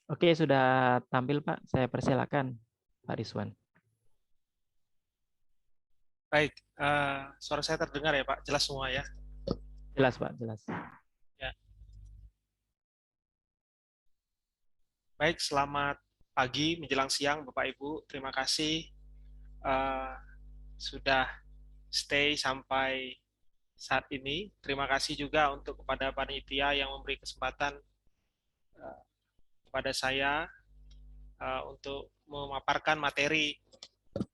Oke, sudah tampil Pak. Saya persilakan Pak Rizwan. Baik, suara saya terdengar ya Pak, jelas semua ya. Jelas Pak, jelas. Ya, baik, selamat pagi menjelang siang Bapak Ibu. Terima kasih eh, sudah stay sampai saat ini. Terima kasih juga untuk kepada panitia yang memberi kesempatan eh, kepada saya untuk memaparkan materi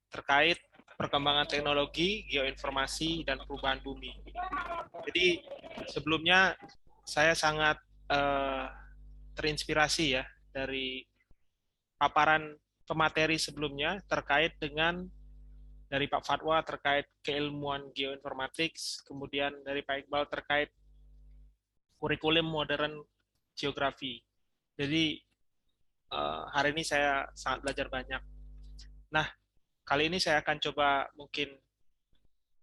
terkait perkembangan teknologi, geoinformasi, dan perubahan bumi. Jadi sebelumnya saya sangat eh, terinspirasi ya dari paparan pemateri sebelumnya terkait dengan dari Pak Fatwa terkait keilmuan geoinformatics, kemudian dari Pak Iqbal terkait kurikulum modern geografi. Jadi hari ini saya sangat belajar banyak. Nah, kali ini saya akan coba mungkin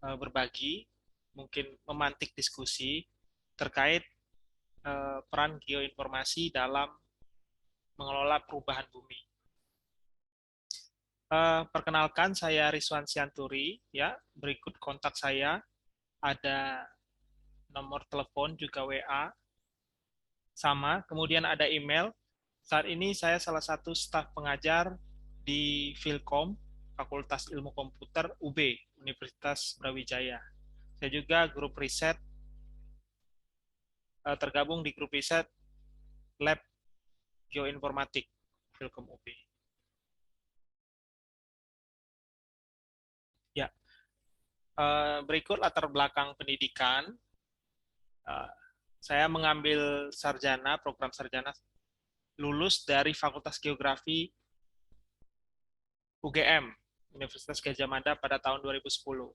berbagi, mungkin memantik diskusi terkait peran geoinformasi dalam mengelola perubahan bumi. Perkenalkan, saya Rizwan Sianturi, ya. Berikut kontak saya, ada nomor telepon juga WA, sama. Kemudian ada email. Saat ini saya salah satu staf pengajar di Filkom, Fakultas Ilmu Komputer UB, Universitas Brawijaya. Saya juga grup riset, tergabung di grup riset Lab Geoinformatik Filkom UB. Ya, berikut latar belakang pendidikan. Eh, saya mengambil sarjana, program sarjana lulus dari Fakultas Geografi UGM, Universitas Gadjah Mada pada tahun 2010.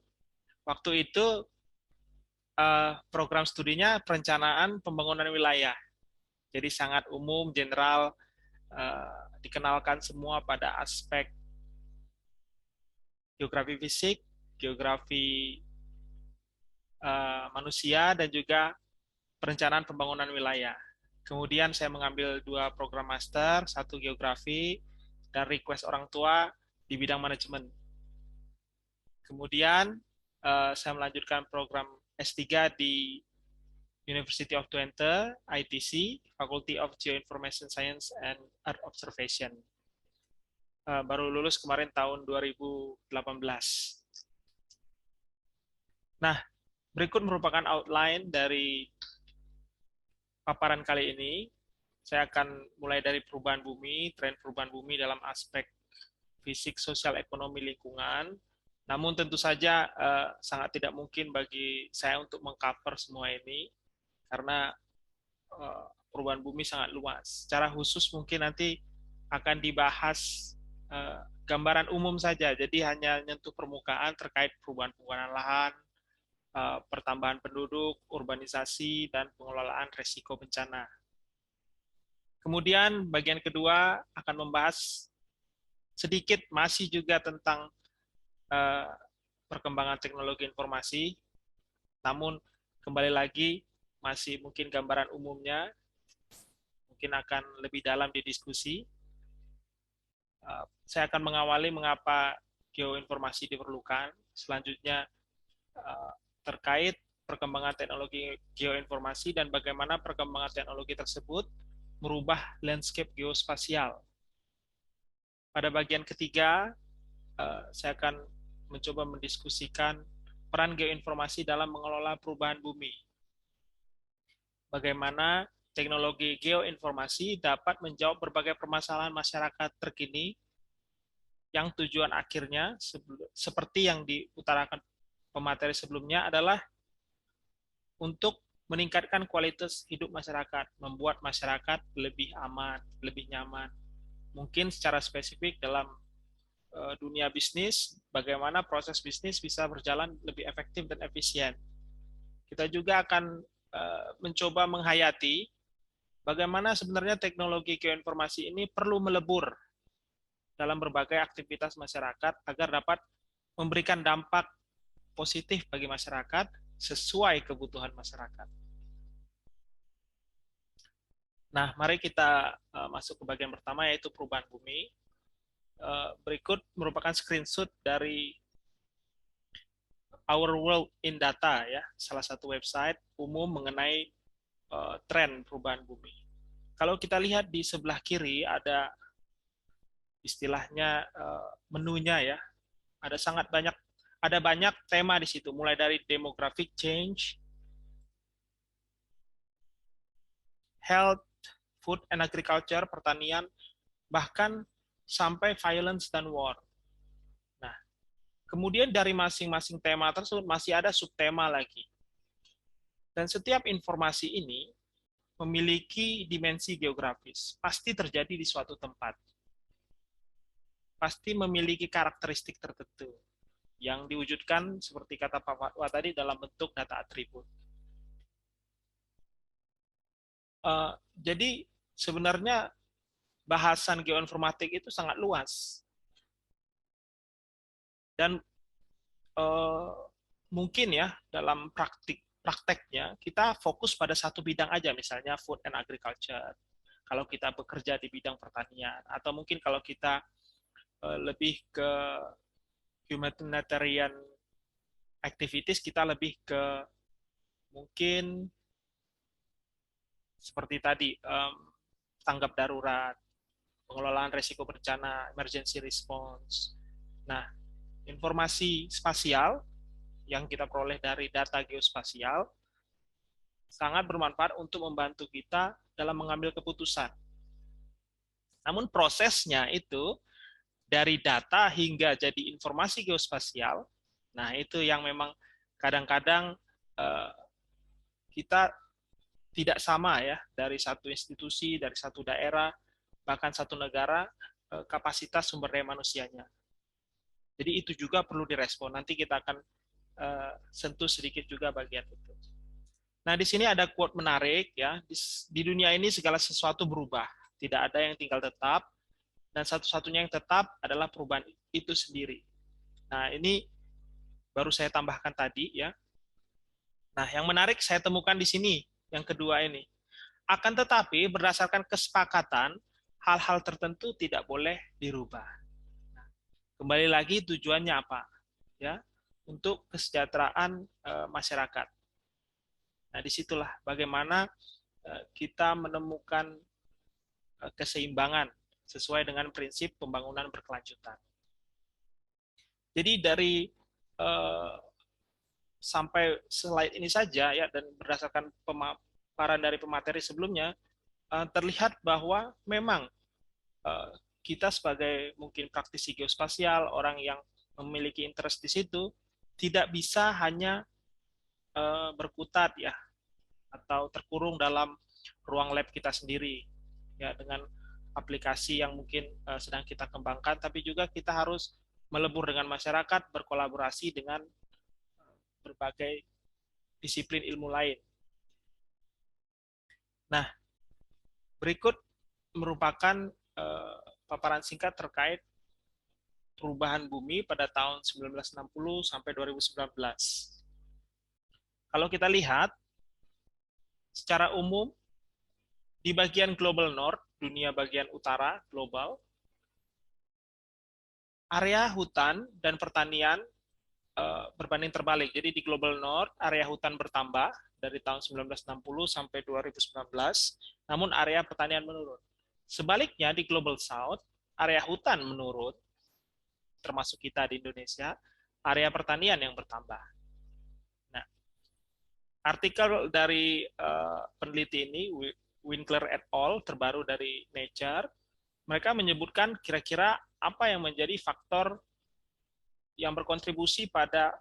Waktu itu program studinya perencanaan pembangunan wilayah. Jadi sangat umum, general, dikenalkan semua pada aspek geografi fisik, geografi manusia, dan juga perencanaan pembangunan wilayah. Kemudian saya mengambil 2 program master, 1 geografi, dan request orang tua di bidang manajemen. Kemudian saya melanjutkan program S3 di University of Twente, ITC, Faculty of Geoinformation Science and Earth Observation. Baru lulus kemarin tahun 2018. Nah, berikut merupakan outline dari paparan kali ini. Saya akan mulai dari perubahan bumi, tren perubahan bumi dalam aspek fisik, sosial, ekonomi, lingkungan. Namun tentu saja sangat tidak mungkin bagi saya untuk mengcover semua ini karena perubahan bumi sangat luas. Secara khusus mungkin nanti akan dibahas gambaran umum saja, jadi hanya menyentuh permukaan terkait perubahan penggunaan lahan, pertambahan penduduk, urbanisasi, dan pengelolaan resiko bencana. Kemudian bagian kedua akan membahas sedikit masih juga tentang uh, perkembangan teknologi informasi, namun kembali lagi masih mungkin gambaran umumnya, mungkin akan lebih dalam di diskusi. Saya akan mengawali mengapa geoinformasi diperlukan, selanjutnya terkait perkembangan teknologi geoinformasi dan bagaimana perkembangan teknologi tersebut merubah landscape geospasial. Pada bagian ketiga, saya akan mencoba mendiskusikan peran geoinformasi dalam mengelola perubahan bumi. Bagaimana teknologi geoinformasi dapat menjawab berbagai permasalahan masyarakat terkini yang tujuan akhirnya seperti yang diutarakan pemateri sebelumnya adalah untuk meningkatkan kualitas hidup masyarakat, membuat masyarakat lebih aman, lebih nyaman. Mungkin secara spesifik dalam dunia bisnis, bagaimana proses bisnis bisa berjalan lebih efektif dan efisien. Kita juga akan mencoba menghayati bagaimana sebenarnya teknologi geoinformasi ini perlu melebur dalam berbagai aktivitas masyarakat agar dapat memberikan dampak positif bagi masyarakat sesuai kebutuhan masyarakat. Nah, mari kita masuk ke bagian pertama, yaitu perubahan bumi. Berikut merupakan screenshot dari Our World in Data, ya, salah satu website umum mengenai tren perubahan bumi. Kalau kita lihat di sebelah kiri ada istilahnya menunya, ya, ada banyak tema di situ, mulai dari demographic change, health, food and agriculture, pertanian, bahkan sampai violence dan war. Nah, kemudian dari masing-masing tema tersebut masih ada subtema lagi. Dan setiap informasi ini memiliki dimensi geografis, pasti terjadi di suatu tempat. Pasti memiliki karakteristik tertentu yang diwujudkan seperti kata Pak Fatwa tadi dalam bentuk data atribut. Jadi sebenarnya bahasan geoinformatik itu sangat luas. Dan mungkin ya dalam prakteknya kita fokus pada satu bidang aja, misalnya food and agriculture. Kalau kita bekerja di bidang pertanian, atau mungkin kalau kita lebih ke humanitarian activities, kita lebih ke mungkin seperti tadi tanggap darurat, pengelolaan risiko bencana, emergency response. Nah, informasi spasial yang kita peroleh dari data geospasial sangat bermanfaat untuk membantu kita dalam mengambil keputusan. Namun prosesnya itu dari data hingga jadi informasi geospasial, nah itu yang memang kadang-kadang kita tidak sama ya, dari satu institusi, dari satu daerah, bahkan satu negara, kapasitas sumber daya manusianya. Jadi itu juga perlu direspon. Nanti kita akan sentuh sedikit juga bagian itu. Nah, di sini ada quote menarik ya. Di dunia ini segala sesuatu berubah. Tidak ada yang tinggal tetap, dan satu-satunya yang tetap adalah perubahan itu sendiri. Nah, ini baru saya tambahkan tadi ya. Nah, yang menarik saya temukan di sini, yang kedua ini. Akan tetapi berdasarkan kesepakatan, hal-hal tertentu tidak boleh dirubah. Nah, kembali lagi tujuannya apa? Ya, untuk kesejahteraan masyarakat. Nah, disitulah bagaimana kita menemukan keseimbangan sesuai dengan prinsip pembangunan berkelanjutan. Jadi dari sampai slide ini saja ya, dan berdasarkan pemaparan dari pemateri sebelumnya, terlihat bahwa memang kita sebagai mungkin praktisi geospasial, orang yang memiliki interest di situ, tidak bisa hanya berkutat ya, atau terkurung dalam ruang lab kita sendiri ya, dengan aplikasi yang mungkin sedang kita kembangkan, tapi juga kita harus melebur dengan masyarakat, berkolaborasi dengan berbagai disiplin ilmu lain. Nah, berikut merupakan paparan singkat terkait perubahan bumi pada tahun 1960 sampai 2019. Kalau kita lihat secara umum di bagian global north, dunia bagian utara global, area hutan dan pertanian berbanding terbalik. Jadi di global north area hutan bertambah dari tahun 1960 sampai 2019, namun area pertanian menurun. Sebaliknya di global south area hutan menurun, termasuk kita di Indonesia, area pertanian yang bertambah. Nah, artikel dari peneliti ini, Winkler et al., terbaru dari Nature, mereka menyebutkan kira-kira apa yang menjadi faktor yang berkontribusi pada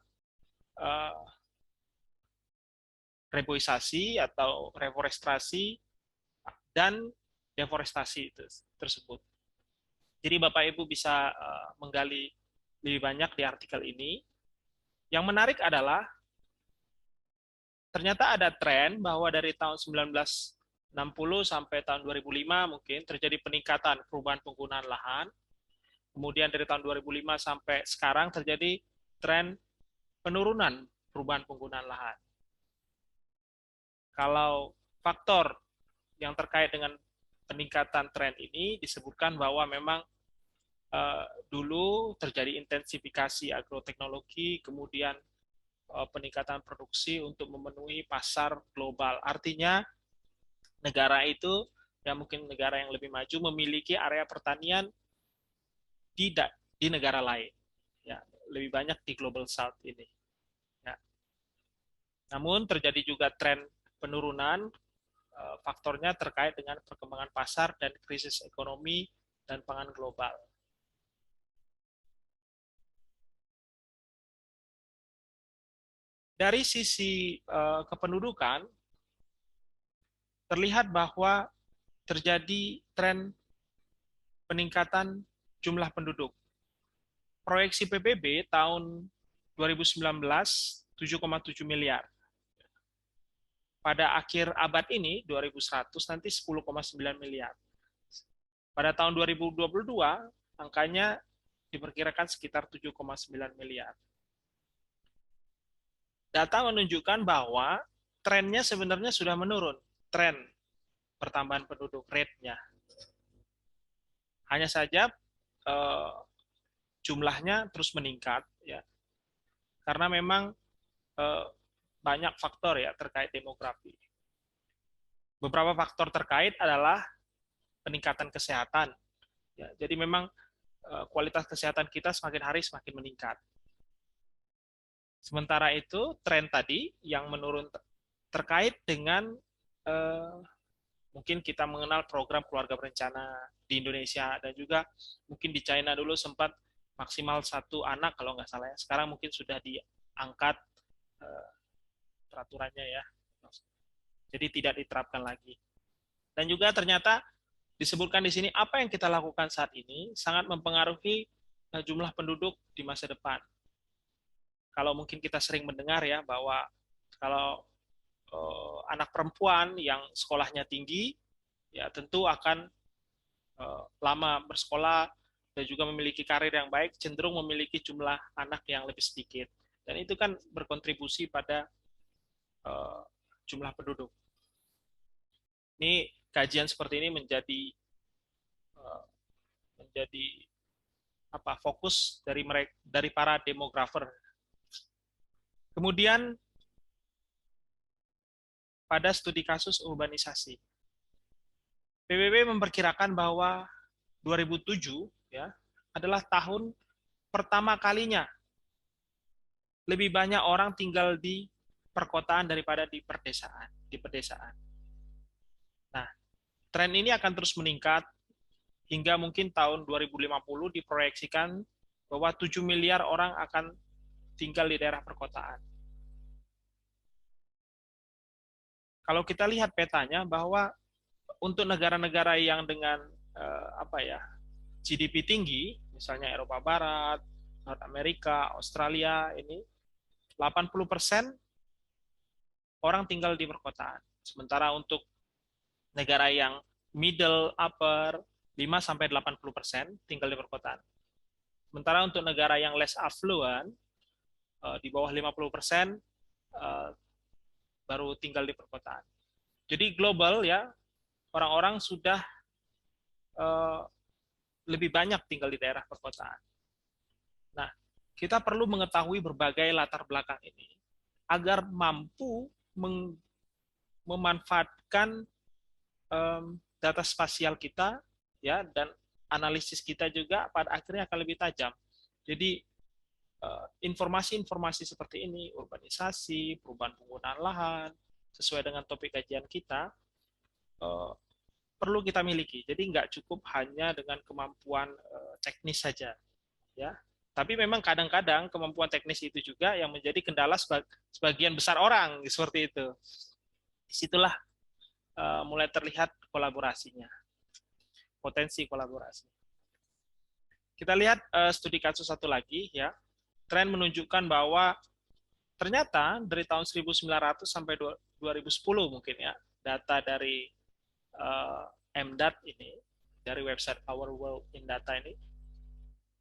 reboisasi atau reforestasi dan deforestasi tersebut. Jadi Bapak Ibu bisa menggali lebih banyak di artikel ini. Yang menarik adalah ternyata ada tren bahwa dari tahun 1960 sampai tahun 2005 mungkin terjadi peningkatan perubahan penggunaan lahan. Kemudian dari tahun 2005 sampai sekarang terjadi tren penurunan perubahan penggunaan lahan. Kalau faktor yang terkait dengan peningkatan tren ini disebutkan bahwa memang dulu terjadi intensifikasi agroteknologi, kemudian peningkatan produksi untuk memenuhi pasar global. Artinya negara itu, ya mungkin negara yang lebih maju, memiliki area pertanian di negara lain. Ya, lebih banyak di Global South ini. Ya. Namun terjadi juga tren penurunan, faktornya terkait dengan perkembangan pasar dan krisis ekonomi dan pangan global. Dari sisi kependudukan, terlihat bahwa terjadi tren peningkatan jumlah penduduk. Proyeksi PBB tahun 2019 7,7 miliar. Pada akhir abad ini 2100 nanti 10,9 miliar. Pada tahun 2022 angkanya diperkirakan sekitar 7,9 miliar. Data menunjukkan bahwa trennya sebenarnya sudah menurun, tren pertambahan penduduk rate-nya. Hanya saja jumlahnya terus meningkat, ya, karena memang banyak faktor ya terkait demografi. Beberapa faktor terkait adalah peningkatan kesehatan. Ya, jadi memang kualitas kesehatan kita semakin hari semakin meningkat. Sementara itu tren tadi yang menurun terkait dengan mungkin kita mengenal program keluarga berencana di Indonesia dan juga mungkin di China dulu sempat maksimal 1 anak kalau nggak salah ya. Sekarang mungkin sudah diangkat peraturannya ya. Jadi tidak diterapkan lagi. Dan juga ternyata disebutkan di sini apa yang kita lakukan saat ini sangat mempengaruhi jumlah penduduk di masa depan. Kalau mungkin kita sering mendengar ya bahwa kalau anak perempuan yang sekolahnya tinggi ya tentu akan lama bersekolah dan juga memiliki karir yang baik, cenderung memiliki jumlah anak yang lebih sedikit. Dan itu kan berkontribusi pada jumlah penduduk. Ini kajian seperti ini menjadi fokus dari para demografer. Kemudian pada studi kasus urbanisasi, PBB memperkirakan bahwa 2007 ya adalah tahun pertama kalinya lebih banyak orang tinggal di perkotaan daripada di pedesaan. Nah, tren ini akan terus meningkat hingga mungkin tahun 2050 diproyeksikan bahwa 7 miliar orang akan tinggal di daerah perkotaan. Kalau kita lihat petanya bahwa untuk negara-negara yang dengan GDP tinggi, misalnya Eropa Barat, North Amerika, Australia, ini 80% orang tinggal di perkotaan. Sementara untuk negara yang middle, upper, 5-80% tinggal di perkotaan. Sementara untuk negara yang less affluent, di bawah 50%, baru tinggal di perkotaan. Jadi global ya, orang-orang sudah lebih banyak tinggal di daerah perkotaan. Nah, kita perlu mengetahui berbagai latar belakang ini agar mampu memanfaatkan data spasial kita ya dan analisis kita juga pada akhirnya akan lebih tajam. Jadi informasi-informasi seperti ini, urbanisasi, perubahan penggunaan lahan, sesuai dengan topik kajian kita, perlu kita miliki. Jadi nggak cukup hanya dengan kemampuan teknis saja, ya. Tapi memang kadang-kadang kemampuan teknis itu juga yang menjadi kendala sebagian besar orang, seperti itu. Disitulah mulai terlihat kolaborasinya, potensi kolaborasi. Kita lihat studi kasus satu lagi, ya. Tren menunjukkan bahwa ternyata dari tahun 1900 sampai 2010 mungkin ya, data dari MDAT ini, dari website Our World in Data ini,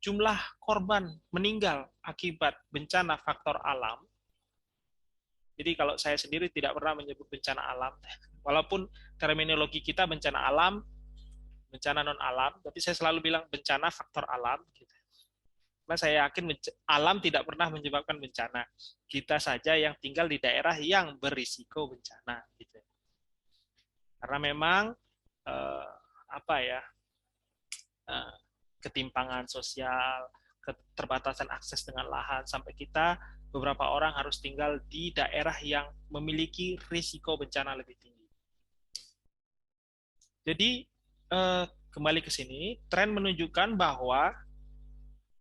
jumlah korban meninggal akibat bencana faktor alam. Jadi kalau saya sendiri tidak pernah menyebut bencana alam, walaupun terminologi kita bencana alam bencana non alam, tapi saya selalu bilang bencana faktor alam. Gitu. Karena saya yakin alam tidak pernah menyebabkan bencana. Kita saja yang tinggal di daerah yang berisiko bencana. Gitu. Karena memang apa ya, ketimpangan sosial, keterbatasan akses dengan lahan, sampai kita beberapa orang harus tinggal di daerah yang memiliki risiko bencana lebih tinggi. Jadi kembali ke sini, tren menunjukkan bahwa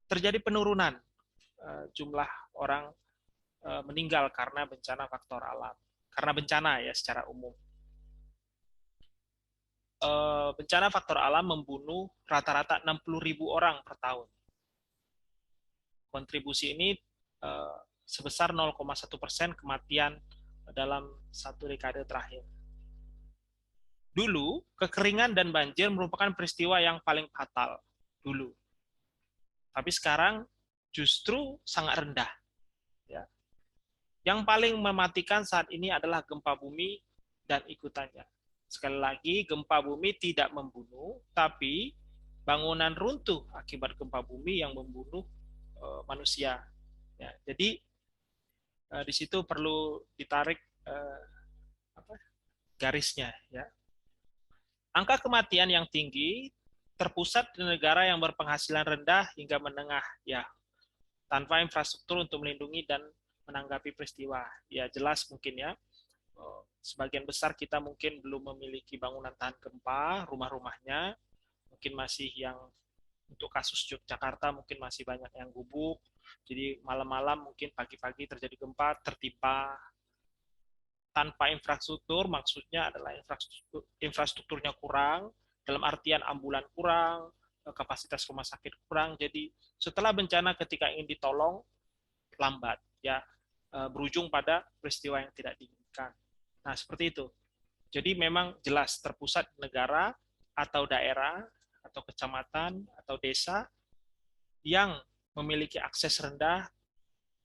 terjadi penurunan jumlah orang meninggal karena bencana faktor alam, karena bencana ya secara umum. Bencana faktor alam membunuh rata-rata 60.000 orang per tahun. Kontribusi ini sebesar 0,1% kematian dalam satu dekade terakhir. Dulu, kekeringan dan banjir merupakan peristiwa yang paling fatal dulu. Tapi sekarang justru sangat rendah. Ya. Yang paling mematikan saat ini adalah gempa bumi dan ikutannya. Sekali lagi, gempa bumi tidak membunuh, tapi bangunan runtuh akibat gempa bumi yang membunuh manusia. Ya, jadi di situ perlu ditarik garisnya. Ya. Angka kematian yang tinggi terpusat di negara yang berpenghasilan rendah hingga menengah, ya, tanpa infrastruktur untuk melindungi dan menanggapi peristiwa. Ya jelas mungkin ya, sebagian besar kita mungkin belum memiliki bangunan tahan gempa, rumah-rumahnya mungkin masih yang, untuk kasus Yogyakarta mungkin masih banyak yang gubuk, jadi malam-malam mungkin pagi-pagi terjadi gempa, tertimpa. Tanpa infrastruktur, maksudnya adalah infrastrukturnya kurang, dalam artian ambulan kurang, kapasitas rumah sakit kurang. Jadi setelah bencana ketika ingin ditolong, lambat, ya, berujung pada peristiwa yang tidak diinginkan. Nah, seperti itu. Jadi memang jelas terpusat di negara atau daerah atau kecamatan atau desa yang memiliki akses rendah,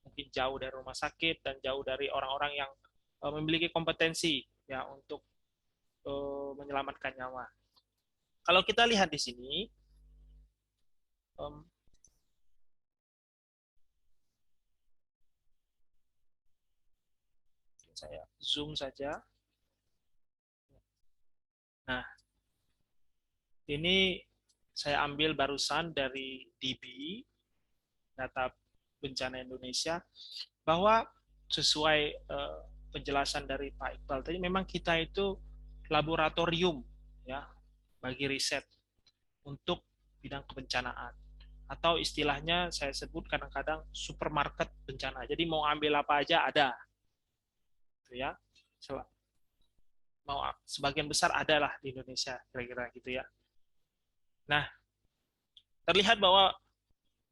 mungkin jauh dari rumah sakit dan jauh dari orang-orang yang memiliki kompetensi ya untuk menyelamatkan nyawa. Kalau kita lihat di sini, saya zoom saja. Nah, ini saya ambil barusan dari DB, data bencana Indonesia, bahwa sesuai penjelasan dari Pak Iqbal tadi, memang kita itu laboratorium ya bagi riset untuk bidang kebencanaan, atau istilahnya saya sebut kadang-kadang supermarket bencana. Jadi mau ambil apa aja ada, gitu ya. Mau sebagian besar adalah di Indonesia kira-kira gitu ya. Nah, terlihat bahwa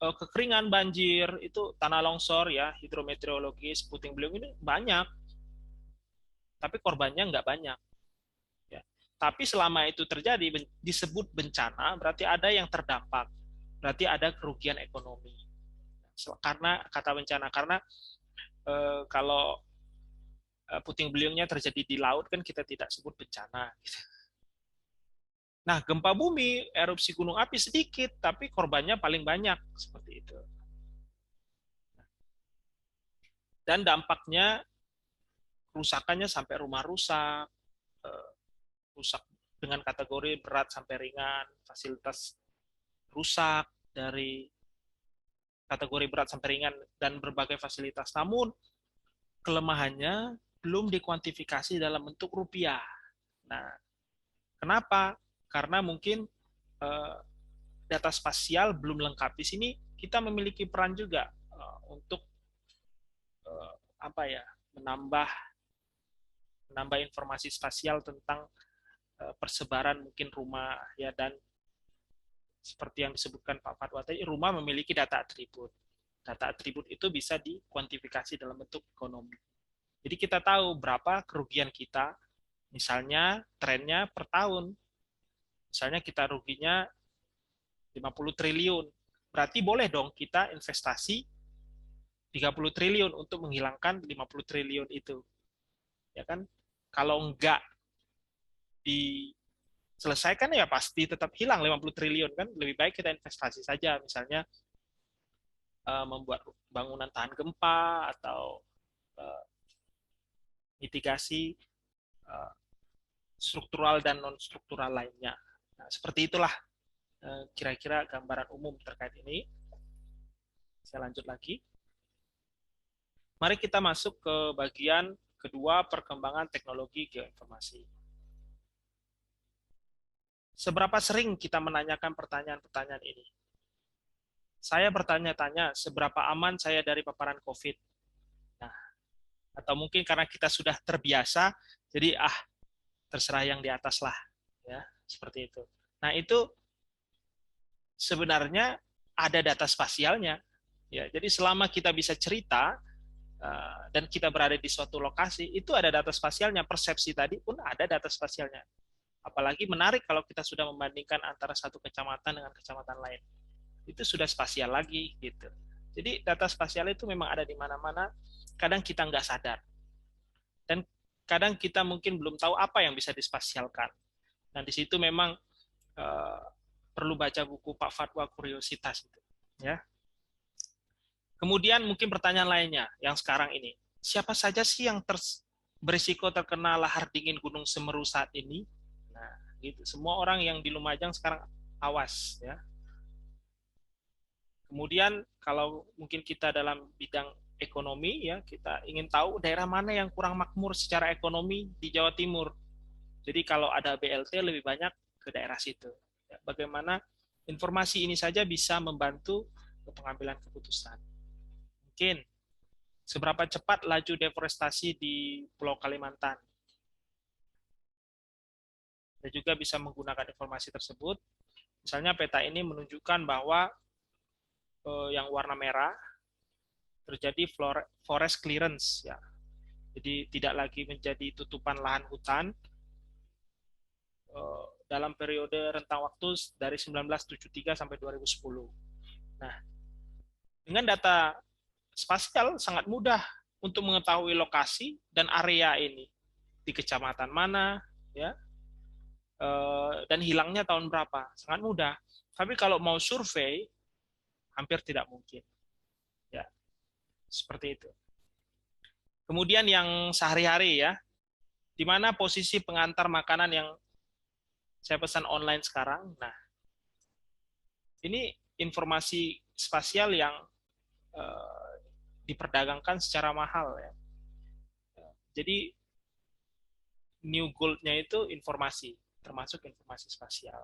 kekeringan, banjir, itu tanah longsor ya, hidrometeorologis, puting beliung ini banyak, tapi korbannya nggak banyak. Ya. Tapi selama itu terjadi disebut bencana, berarti ada yang terdampak, berarti ada kerugian ekonomi. Karena kata bencana, karena kalau puting beliungnya terjadi di laut kan kita tidak sebut bencana. Gitu. Nah, gempa bumi, erupsi gunung api sedikit, tapi korbannya paling banyak seperti itu. Dan dampaknya, kerusakannya sampai rumah rusak, rusak dengan kategori berat sampai ringan, fasilitas rusak dari kategori berat sampai ringan dan berbagai fasilitas. Namun kelemahannya belum dikuantifikasi dalam bentuk rupiah. Nah, kenapa? Karena mungkin data spasial belum lengkap. Di sini kita memiliki peran juga untuk apa ya, menambah informasi spasial tentang persebaran mungkin rumah ya, dan seperti yang disebutkan Pak Fatwa tadi, rumah memiliki data atribut. Data atribut itu bisa dikuantifikasi dalam bentuk ekonomi. Jadi kita tahu berapa kerugian kita, misalnya trennya per tahun. Misalnya kita ruginya 50 triliun. Berarti boleh dong kita investasi 30 triliun untuk menghilangkan 50 triliun itu. Ya kan? Kalau enggak selesaikan ya pasti tetap hilang 50 triliun kan. Lebih baik kita investasi saja, misalnya membuat bangunan tahan gempa atau uh, mitigasi uh, struktural dan non struktural lainnya. Nah, seperti itulah kira-kira gambaran umum terkait ini. Saya lanjut lagi. Mari kita masuk ke bagian kedua, perkembangan teknologi geoinformasi. Seberapa sering kita menanyakan pertanyaan-pertanyaan ini? Saya bertanya-tanya, seberapa aman saya dari paparan COVID? Nah, atau mungkin karena kita sudah terbiasa, jadi terserah yang di atas lah, ya seperti itu. Nah, itu sebenarnya ada data spasialnya, ya. Jadi selama kita bisa cerita dan kita berada di suatu lokasi, itu ada data spasialnya. Persepsi tadi pun ada data spasialnya. Apalagi menarik kalau kita sudah membandingkan antara satu kecamatan dengan kecamatan lain. Itu sudah spasial lagi gitu. Jadi data spasial itu memang ada di mana-mana. Kadang kita nggak sadar. Dan kadang kita mungkin belum tahu apa yang bisa dispasialkan. Dan di situ memang perlu baca buku Pak Fatwa Kuriositas itu, ya. Kemudian mungkin pertanyaan lainnya yang sekarang ini, siapa saja sih yang berisiko terkena lahar dingin Gunung Semeru saat ini? Nah, gitu. Semua orang yang di Lumajang sekarang awas, ya. Kemudian kalau mungkin kita dalam bidang ekonomi, ya, kita ingin tahu daerah mana yang kurang makmur secara ekonomi di Jawa Timur. Jadi kalau ada BLT lebih banyak ke daerah situ. Ya, bagaimana informasi ini saja bisa membantu pengambilan keputusan. Mungkin seberapa cepat laju deforestasi di Pulau Kalimantan. Dan juga bisa menggunakan informasi tersebut. Misalnya peta ini menunjukkan bahwa yang warna merah terjadi forest clearance, ya. Jadi tidak lagi menjadi tutupan lahan hutan dalam periode rentang waktu dari 1973 sampai 2010. Nah, dengan data spasial sangat mudah untuk mengetahui lokasi dan area ini di kecamatan mana, ya, dan hilangnya tahun berapa, sangat mudah. Tapi kalau mau survei hampir tidak mungkin, ya, seperti itu. Kemudian yang sehari-hari, ya, di mana posisi pengantar makanan yang saya pesan online sekarang. Nah, ini informasi spasial yang diperdagangkan secara mahal, ya. Jadi new gold-nya itu informasi, termasuk informasi spasial.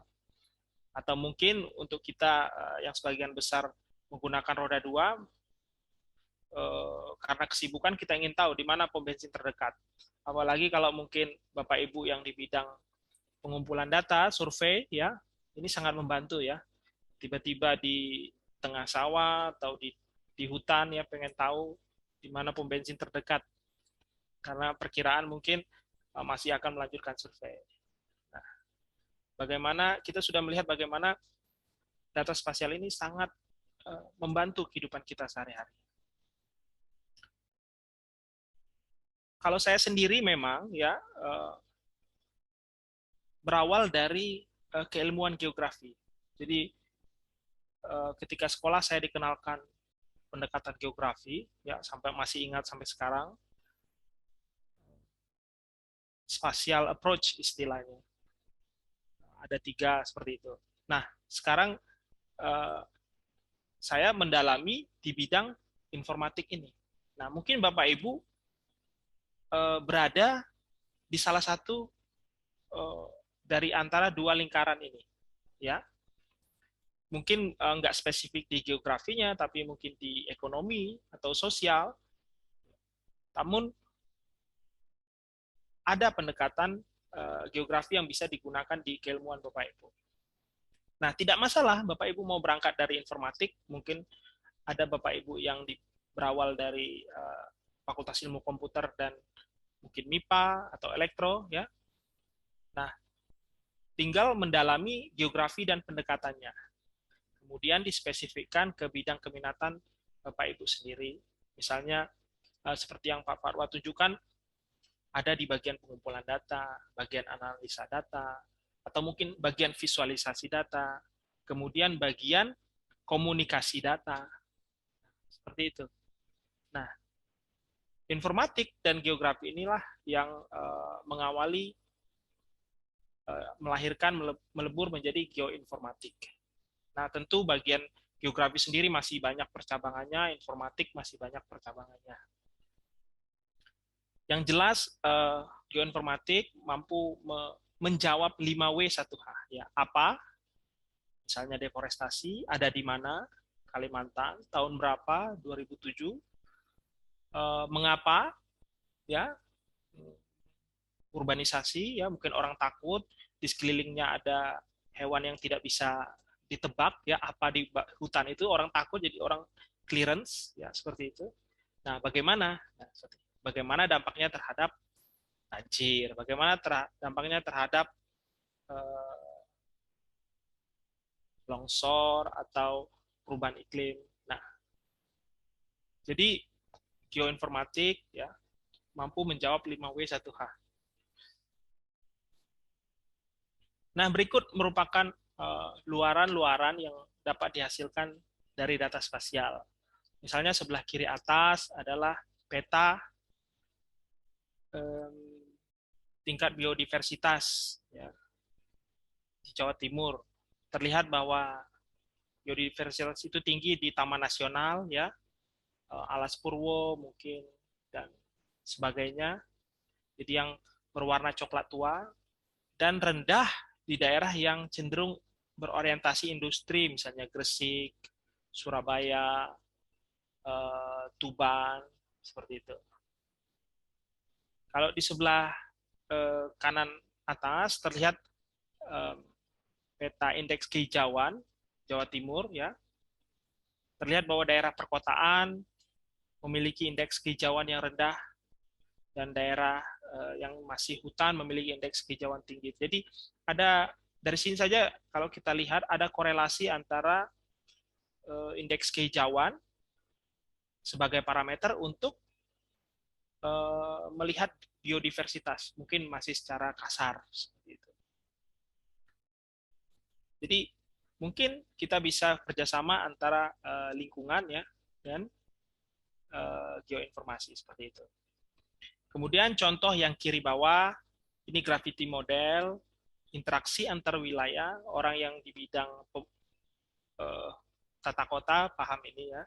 Atau mungkin untuk kita yang sebagian besar menggunakan roda 2, karena kesibukan kita ingin tahu di mana pom bensin terdekat. Apalagi kalau mungkin Bapak Ibu yang di bidang pengumpulan data, survei, ya, ini sangat membantu, ya. Tiba-tiba di tengah sawah atau di hutan, ya, pengen tahu di mana pom bensin terdekat. Karena perkiraan mungkin masih akan melanjutkan survei. Nah, bagaimana kita sudah melihat bagaimana data spasial ini sangat membantu kehidupan kita sehari-hari. Kalau saya sendiri memang, ya, berawal dari keilmuan geografi. Jadi ketika sekolah saya dikenalkan pendekatan geografi, ya, sampai masih ingat sampai sekarang, spatial approach istilahnya. Ada 3 seperti itu. Nah, sekarang saya mendalami di bidang informatik ini. Nah, mungkin Bapak Ibu berada di salah satu dari antara 2 lingkaran ini, ya. Mungkin nggak spesifik di geografinya, tapi mungkin di ekonomi atau sosial. Namun ada pendekatan geografi yang bisa digunakan di keilmuan Bapak Ibu. Nah, tidak masalah Bapak Ibu mau berangkat dari informatik, mungkin ada Bapak Ibu yang berawal dari Fakultas Ilmu Komputer dan mungkin MIPA atau elektro, ya. Nah, tinggal mendalami geografi dan pendekatannya. Kemudian dispesifikkan ke bidang keminatan Bapak Ibu sendiri. Misalnya seperti yang Pak Farwa tunjukkan, ada di bagian pengumpulan data, bagian analisa data, atau mungkin bagian visualisasi data, kemudian bagian komunikasi data, seperti itu. Nah, informatik dan geografi inilah yang mengawali melahirkan melebur menjadi geoinformatik. Nah, tentu bagian geografi sendiri masih banyak percabangannya, informatik masih banyak percabangannya. Yang jelas geoinformatik mampu menjawab 5W1H, ya. Apa? Misalnya deforestasi ada di mana? Kalimantan, tahun berapa? 2007. Mengapa? Ya, urbanisasi, ya, mungkin orang takut di sekelilingnya ada hewan yang tidak bisa ditebak, ya, apa di hutan itu orang takut, jadi orang clearance, ya, seperti itu. Nah, bagaimana? Nah, bagaimana dampaknya terhadap banjir? Bagaimana dampaknya terhadap longsor atau perubahan iklim? Nah, jadi geoinformatik, ya, mampu menjawab 5W1H. Nah, berikut merupakan luaran-luaran yang dapat dihasilkan dari data spasial. Misalnya sebelah kiri atas adalah peta tingkat biodiversitas, ya, di Jawa Timur. Terlihat bahwa biodiversitas itu tinggi di Taman Nasional, ya, Alas Purwo mungkin, dan sebagainya. Jadi yang berwarna coklat tua, dan rendah di daerah yang cenderung berorientasi industri, misalnya Gresik, Surabaya, Tuban, seperti itu. Kalau di sebelah kanan atas terlihat peta indeks kehijauan Jawa Timur, ya. Terlihat bahwa daerah perkotaan memiliki indeks kehijauan yang rendah dan daerah yang masih hutan memiliki indeks kehijauan tinggi. Jadi ada dari sini saja kalau kita lihat ada korelasi antara indeks kehijauan sebagai parameter untuk melihat biodiversitas, mungkin masih secara kasar seperti itu. Jadi mungkin kita bisa kerjasama antara lingkungan, ya, dan geoinformasi seperti itu. Kemudian contoh yang kiri bawah ini gravity model, interaksi antar wilayah, orang yang di bidang tata kota paham ini, ya.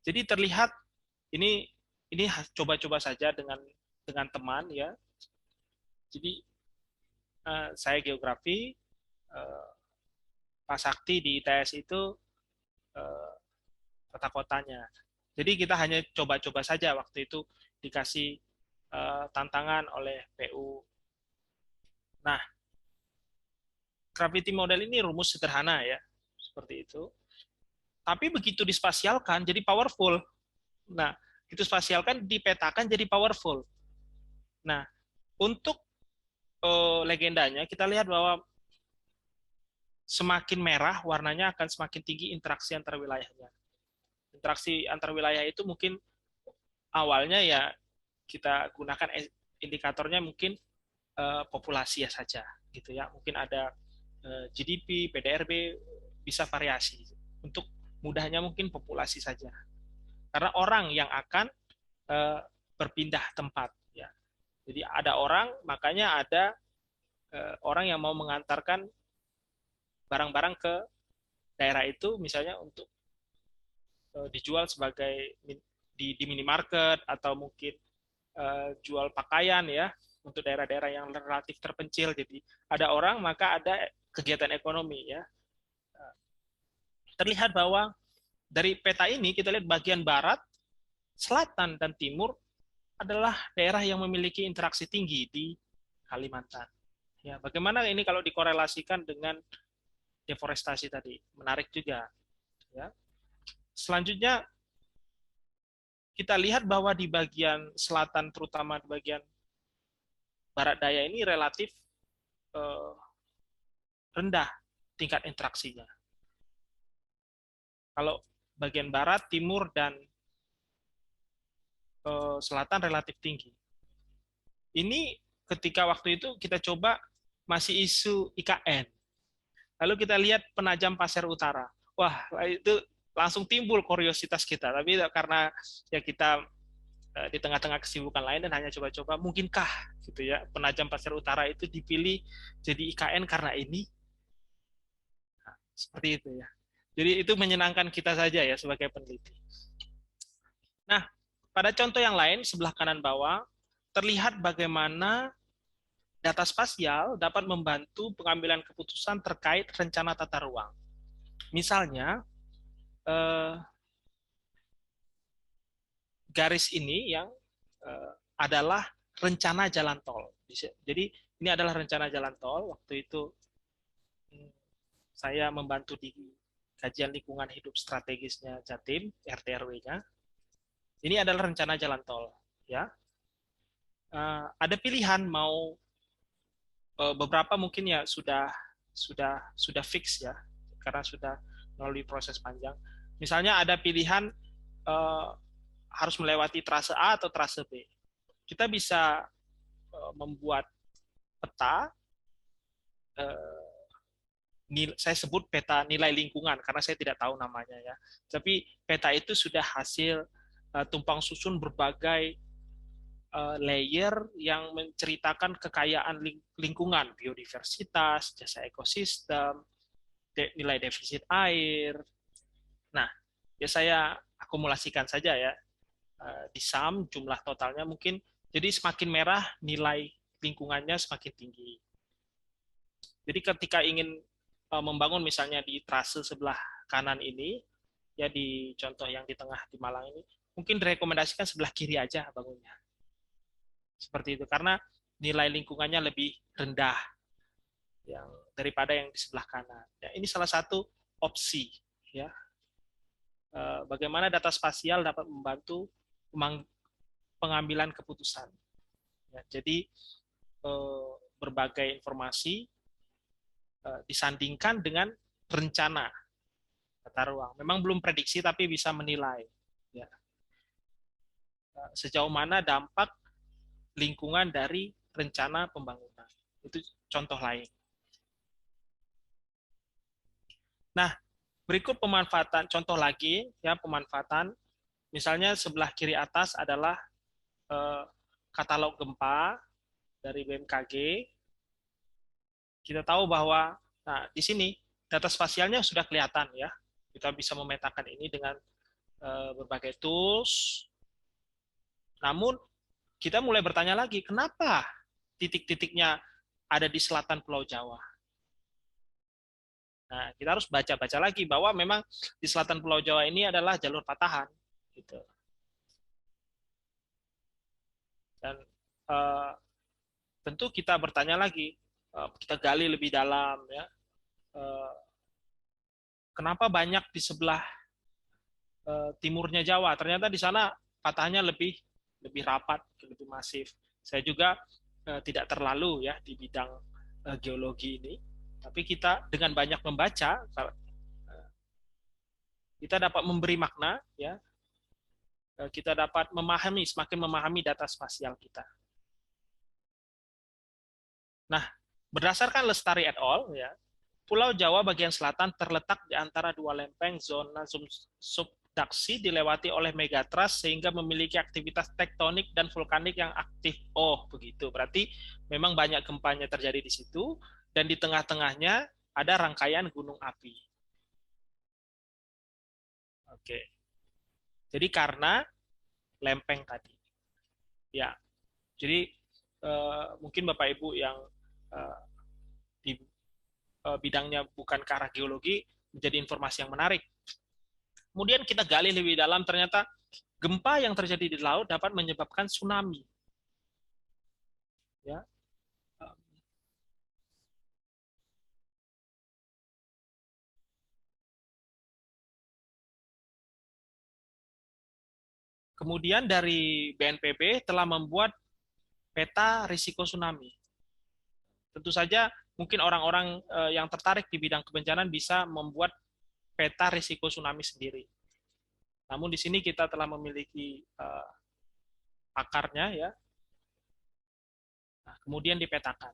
Jadi terlihat ini coba-coba saja dengan teman, ya. Jadi saya geografi, Pak Sakti di ITS itu tata kotanya. Jadi kita hanya coba-coba saja waktu itu dikasih tantangan oleh PU. Nah, gravity model ini rumus sederhana, ya, seperti itu. Tapi begitu dispasialkan jadi powerful. Nah, itu spasialkan dipetakan jadi powerful. Nah, untuk legendanya kita lihat bahwa semakin merah warnanya akan semakin tinggi interaksi antar wilayahnya. Interaksi antar wilayah itu mungkin awalnya, ya, kita gunakan indikatornya mungkin populasi, ya, saja, gitu, ya. Mungkin ada GDP, PDRB, bisa variasi. Untuk mudahnya mungkin populasi saja. Karena orang yang akan berpindah tempat, ya. Jadi ada orang, makanya ada orang yang mau mengantarkan barang-barang ke daerah itu, misalnya untuk dijual sebagai di minimarket atau mungkin jual pakaian, ya, untuk daerah-daerah yang relatif terpencil. Jadi ada orang maka ada kegiatan ekonomi, ya. Terlihat bahwa dari peta ini kita lihat bagian barat, selatan, dan timur adalah daerah yang memiliki interaksi tinggi di Kalimantan. Ya, bagaimana ini kalau dikorelasikan dengan deforestasi tadi? Menarik juga, ya. Selanjutnya kita lihat bahwa di bagian selatan, terutama di bagian barat daya ini relatif rendah tingkat interaksinya. Kalau bagian barat, timur, dan selatan relatif tinggi. Ini ketika waktu itu kita coba masih isu IKN. Lalu kita lihat Penajam Pasir Utara. Wah, itu langsung timbul kuriositas kita. Tapi karena ya kita di tengah-tengah kesibukan lain dan hanya coba-coba, mungkinkah gitu ya Penajam Pasir Utara itu dipilih jadi IKN karena ini? Nah, seperti itu ya. Jadi itu menyenangkan kita saja ya sebagai peneliti. Nah, pada contoh yang lain sebelah kanan bawah terlihat bagaimana data spasial dapat membantu pengambilan keputusan terkait rencana tata ruang. Misalnya, garis ini yang adalah rencana jalan tol. Jadi ini adalah rencana jalan tol. Waktu itu saya membantu di kajian lingkungan hidup strategisnya Jatim, RT/RW-nya. Ini adalah rencana jalan tol. Ya, ada pilihan mau beberapa mungkin ya sudah fix ya karena sudah melalui proses panjang. Misalnya ada pilihan harus melewati trase A atau trase B. Kita bisa membuat peta, saya sebut peta nilai lingkungan karena saya tidak tahu namanya ya. Tapi peta itu sudah hasil tumpang susun berbagai layer yang menceritakan kekayaan lingkungan, biodiversitas, jasa ekosistem, nilai defisit air. Nah, ya saya akumulasikan saja ya. Di sum jumlah totalnya mungkin jadi semakin merah nilai lingkungannya semakin tinggi. Jadi ketika ingin membangun misalnya di trase sebelah kanan ini, ya di contoh yang di tengah di Malang ini, mungkin direkomendasikan sebelah kiri aja bangunnya. Seperti itu, karena nilai lingkungannya lebih rendah yang daripada yang di sebelah kanan. Ya, ini salah satu opsi. Ya, bagaimana data spasial dapat membantu pengambilan keputusan. Ya, jadi berbagai informasi disandingkan dengan rencana tata ruang. Memang belum prediksi tapi bisa menilai ya, sejauh mana dampak lingkungan dari rencana pembangunan. Itu contoh lain. Nah, berikut pemanfaatan contoh lagi ya pemanfaatan. Misalnya sebelah kiri atas adalah katalog gempa dari BMKG. Kita tahu bahwa nah di sini data spasialnya sudah kelihatan ya. Kita bisa memetakan ini dengan berbagai tools. Namun kita mulai bertanya lagi, kenapa titik-titiknya ada di selatan Pulau Jawa? Nah, kita harus baca-baca lagi bahwa memang di selatan Pulau Jawa ini adalah jalur patahan, gitu. Dan tentu kita bertanya lagi, kita gali lebih dalam, ya. Kenapa banyak di sebelah timurnya Jawa? Ternyata di sana patahnya lebih rapat, lebih masif. Saya juga tidak terlalu ya di bidang geologi ini, tapi kita dengan banyak membaca kita dapat memberi makna ya, kita dapat semakin memahami data spasial kita. Nah, berdasarkan Lestari et al. Ya, Pulau Jawa bagian selatan terletak di antara dua lempeng zona subduksi dilewati oleh megatrust sehingga memiliki aktivitas tektonik dan vulkanik yang aktif. Oh, begitu. Berarti memang banyak gempanya terjadi di situ dan di tengah-tengahnya ada rangkaian gunung api. Oke. Jadi karena lempeng tadi. Ya. Jadi mungkin Bapak Ibu yang di bidangnya bukan ke arah geologi menjadi informasi yang menarik. Kemudian kita gali lebih dalam, ternyata gempa yang terjadi di laut dapat menyebabkan tsunami. Ya. Kemudian dari BNPB telah membuat peta risiko tsunami. Tentu saja mungkin orang-orang yang tertarik di bidang kebencanaan bisa membuat peta risiko tsunami sendiri. Namun di sini kita telah memiliki akarnya ya. Nah, kemudian dipetakan.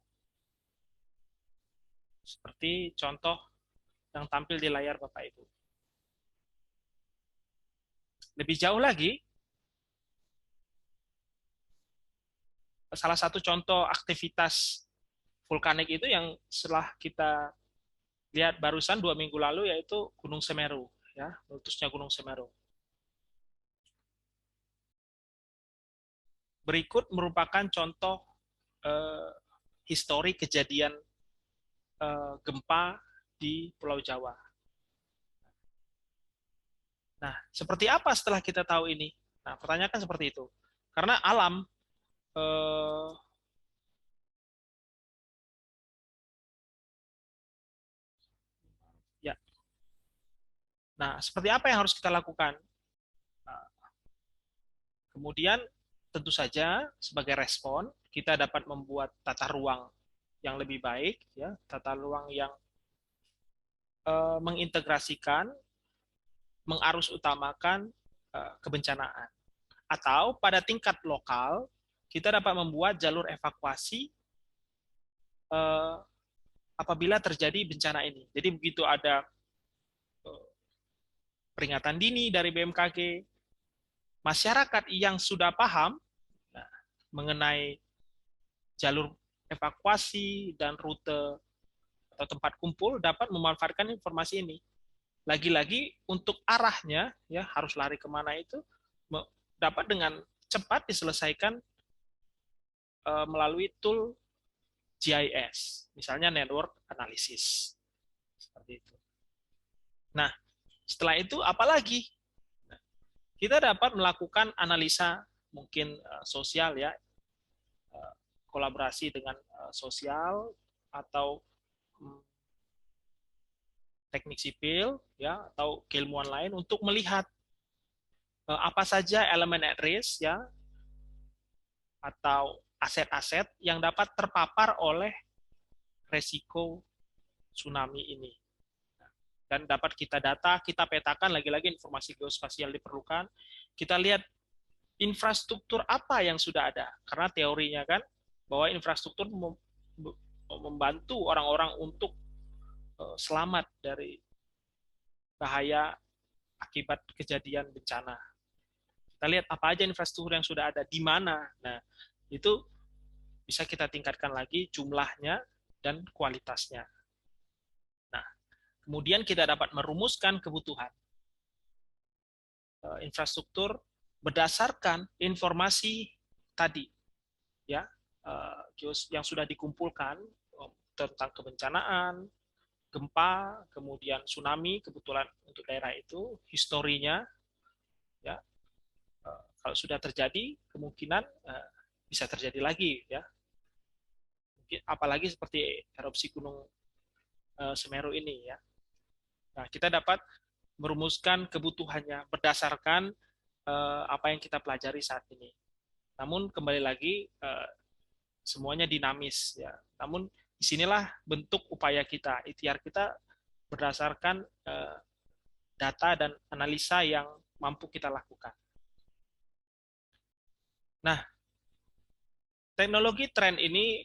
seperti contoh yang tampil di layar Bapak Ibu. Lebih jauh lagi, salah satu contoh aktivitas vulkanik itu yang setelah kita lihat barusan 2 minggu lalu, yaitu Gunung Semeru, ya, meletusnya Gunung Semeru. Berikut merupakan contoh histori kejadian gempa di Pulau Jawa. Nah, seperti apa setelah kita tahu ini? Nah, pertanyaan kan seperti itu. Karena alam eh, ya. Nah, seperti apa yang harus kita lakukan? Nah, kemudian tentu saja sebagai respon kita dapat membuat tata ruang yang lebih baik, ya, tata ruang yang mengintegrasikan, mengarus utamakan kebencanaan. Atau pada tingkat lokal kita dapat membuat jalur evakuasi eh, apabila terjadi bencana ini. Jadi begitu ada peringatan dini dari BMKG, masyarakat yang sudah paham mengenai jalur evakuasi dan rute atau tempat kumpul dapat memanfaatkan informasi ini. Lagi-lagi untuk arahnya, ya, harus lari kemana itu dapat dengan cepat diselesaikan melalui tool GIS, misalnya network analysis, seperti itu. Nah, setelah itu apalagi? Kita dapat melakukan analisa mungkin sosial, ya, kolaborasi dengan sosial atau teknik sipil, ya, atau keilmuan lain untuk melihat apa saja elemen at risk, ya, atau aset-aset yang dapat terpapar oleh resiko tsunami ini. Dan dapat kita data, kita petakan, lagi-lagi informasi geospasial diperlukan. Kita lihat infrastruktur apa yang sudah ada. Karena teorinya kan bahwa infrastruktur membantu orang-orang untuk selamat dari bahaya akibat kejadian bencana. Kita lihat apa aja infrastruktur yang sudah ada, di mana. Nah, itu bisa kita tingkatkan lagi jumlahnya dan kualitasnya. Nah, kemudian kita dapat merumuskan kebutuhan infrastruktur berdasarkan informasi tadi, ya, yang sudah dikumpulkan tentang kebencanaan, gempa, kemudian tsunami, kebetulan untuk daerah itu, historinya, ya, kalau sudah terjadi, kemungkinan bisa terjadi lagi, ya. Apalagi seperti erupsi Gunung Semeru ini, ya. Nah, kita dapat merumuskan kebutuhannya berdasarkan apa yang kita pelajari saat ini. Namun kembali lagi semuanya dinamis, ya. Namun disinilah bentuk upaya kita, ikhtiar kita berdasarkan data dan analisa yang mampu kita lakukan. Nah, teknologi tren ini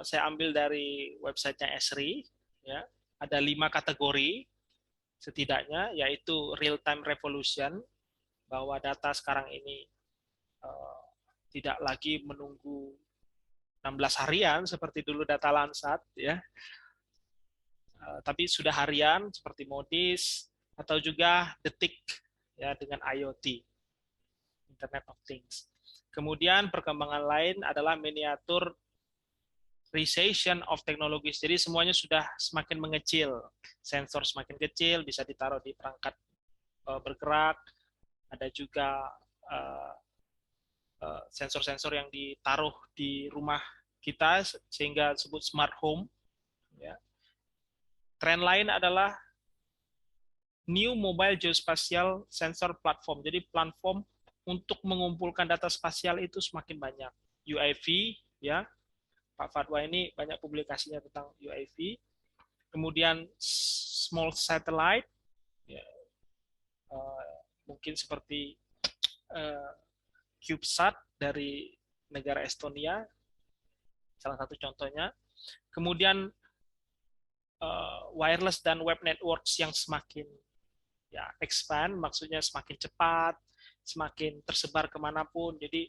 saya ambil dari websitenya Esri, ya. Ada 5 kategori setidaknya, yaitu real time revolution, bahwa data sekarang ini tidak lagi menunggu 16 harian seperti dulu data Landsat, ya. Tapi sudah harian seperti Modis, atau juga detik, ya, dengan IoT, Internet of Things. Kemudian perkembangan lain adalah miniatur precision of technologies. Jadi semuanya sudah semakin mengecil. Sensor semakin kecil, bisa ditaruh di perangkat bergerak. Ada juga sensor-sensor yang ditaruh di rumah kita sehingga disebut smart home, ya. Tren lain adalah new mobile geospatial sensor platform. Jadi platform untuk mengumpulkan data spasial itu semakin banyak. UAV, ya, Pak Fatwa ini banyak publikasinya tentang UAV. Kemudian small satellite, ya, mungkin seperti CubeSat dari negara Estonia, salah satu contohnya. Kemudian wireless dan web networks yang semakin ya expand, maksudnya semakin cepat, semakin tersebar kemanapun. Jadi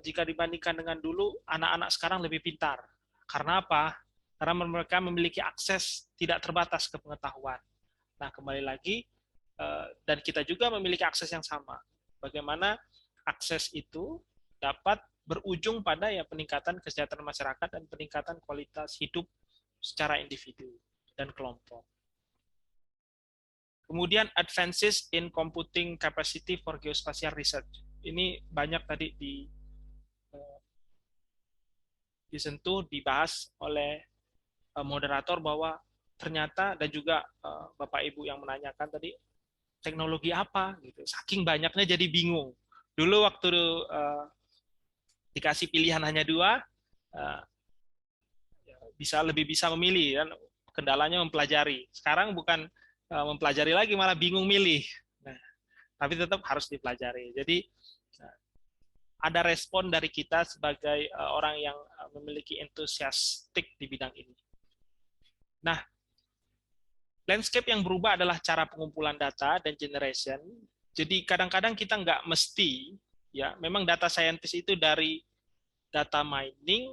jika dibandingkan dengan dulu, anak-anak sekarang lebih pintar. Karena apa? Karena mereka memiliki akses tidak terbatas ke pengetahuan. Nah, kembali lagi, dan kita juga memiliki akses yang sama. Bagaimana akses itu dapat berujung pada ya peningkatan kesejahteraan masyarakat dan peningkatan kualitas hidup secara individu dan kelompok. Kemudian advances in computing capacity for geospatial research. Ini banyak tadi disentuh, dibahas oleh moderator bahwa ternyata, dan juga Bapak Ibu yang menanyakan tadi, teknologi apa gitu. Saking banyaknya jadi bingung. Dulu waktu dikasih pilihan hanya dua, lebih bisa memilih, dan kendalanya mempelajari. Sekarang bukan mempelajari lagi, malah bingung milih. Nah, tapi tetap harus dipelajari. Jadi ada respon dari kita sebagai orang yang memiliki entusiastik di bidang ini. Nah, landscape yang berubah adalah cara pengumpulan data dan generation. Jadi kadang-kadang kita nggak mesti, ya, memang data scientist itu dari data mining,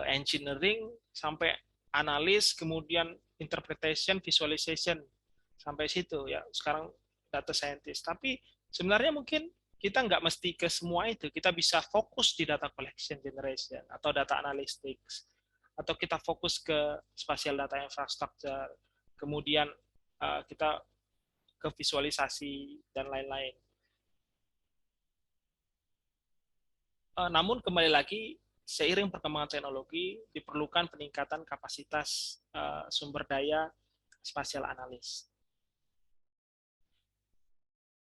engineering, sampai analis, kemudian interpretation, visualization, sampai situ ya. Sekarang data scientist. Tapi sebenarnya mungkin kita nggak mesti ke semua itu. Kita bisa fokus di data collection generation atau data analytics, atau kita fokus ke spatial data infrastructure, kemudian kita ke visualisasi dan lain-lain. Namun kembali lagi, seiring perkembangan teknologi diperlukan peningkatan kapasitas sumber daya spasial analis.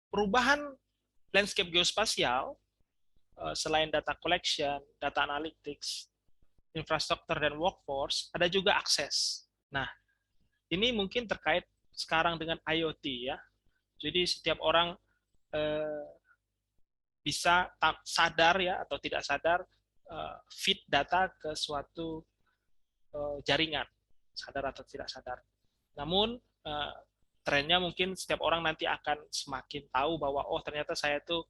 Perubahan landscape geospasial selain data collection, data analytics, infrastruktur dan workforce, ada juga akses. Nah, ini mungkin terkait sekarang dengan IoT ya. Jadi setiap orang bisa sadar ya atau tidak sadar feed data ke suatu jaringan, sadar atau tidak sadar. Namun trennya mungkin setiap orang nanti akan semakin tahu bahwa oh ternyata saya tuh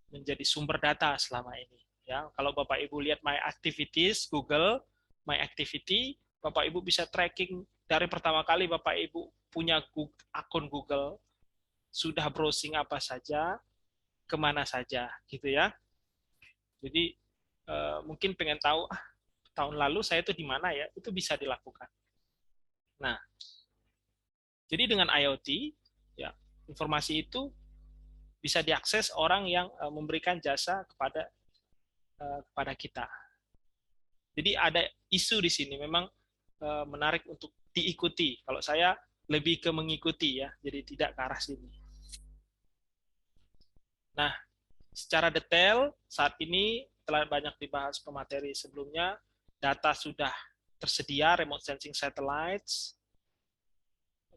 menjadi sumber data selama ini. Ya, kalau Bapak Ibu lihat My Activities Google, My Activity, Bapak Ibu bisa tracking dari pertama kali Bapak Ibu punya akun Google, sudah browsing apa saja, kemana saja, gitu ya. Jadi mungkin pengen tahu tahun lalu saya itu di mana ya, itu bisa dilakukan. Nah, jadi dengan IoT, ya informasi itu bisa diakses orang yang memberikan jasa kepada kita. Jadi ada isu di sini memang menarik untuk diikuti. Kalau saya lebih ke mengikuti ya, jadi tidak ke arah sini. Nah, secara detail saat ini telah banyak dibahas pemateri sebelumnya, data sudah tersedia, remote sensing satellites,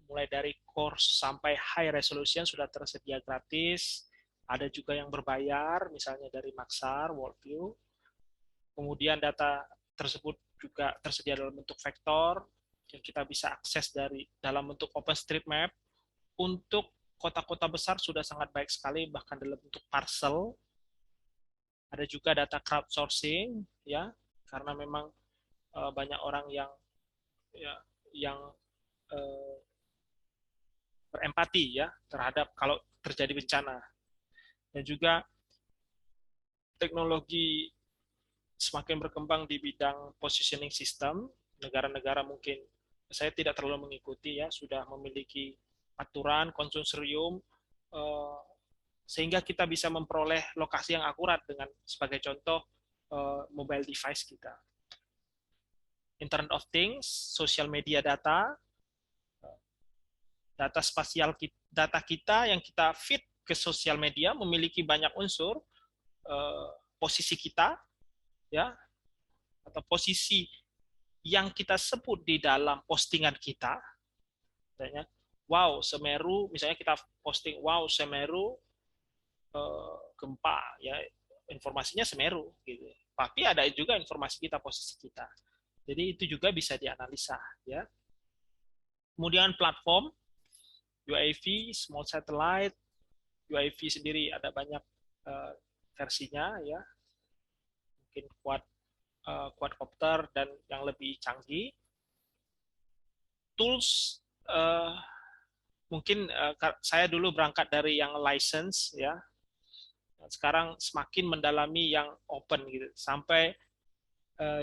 mulai dari coarse sampai high resolution sudah tersedia gratis. Ada juga yang berbayar, misalnya dari Maxar, Worldview. Kemudian data tersebut juga tersedia dalam bentuk vektor, yang kita bisa akses dari dalam bentuk OpenStreetMap. Untuk kota-kota besar sudah sangat baik sekali, bahkan dalam bentuk parcel. Ada juga data crowdsourcing, ya, karena memang banyak orang yang berempati ya terhadap kalau terjadi bencana. Dan juga teknologi semakin berkembang di bidang positioning system. Negara-negara mungkin saya tidak terlalu mengikuti ya, sudah memiliki aturan konsumsorium sehingga kita bisa memperoleh lokasi yang akurat dengan sebagai contoh mobile device kita. Internet of Things, social media data, data spasial data kita yang kita feed ke sosial media memiliki banyak unsur, posisi kita ya, atau posisi yang kita sebut di dalam postingan kita, misalnya wow Semeru, misalnya kita posting wow Semeru gempa ya, informasinya Semeru gitu, tapi ada juga informasi kita, posisi kita, jadi itu juga bisa dianalisa ya. Kemudian platform, UAV, small satellite, UAV sendiri ada banyak versinya ya, mungkin quadcopter dan yang lebih canggih. Tools mungkin saya dulu berangkat dari yang license ya, sekarang semakin mendalami yang open gitu, sampai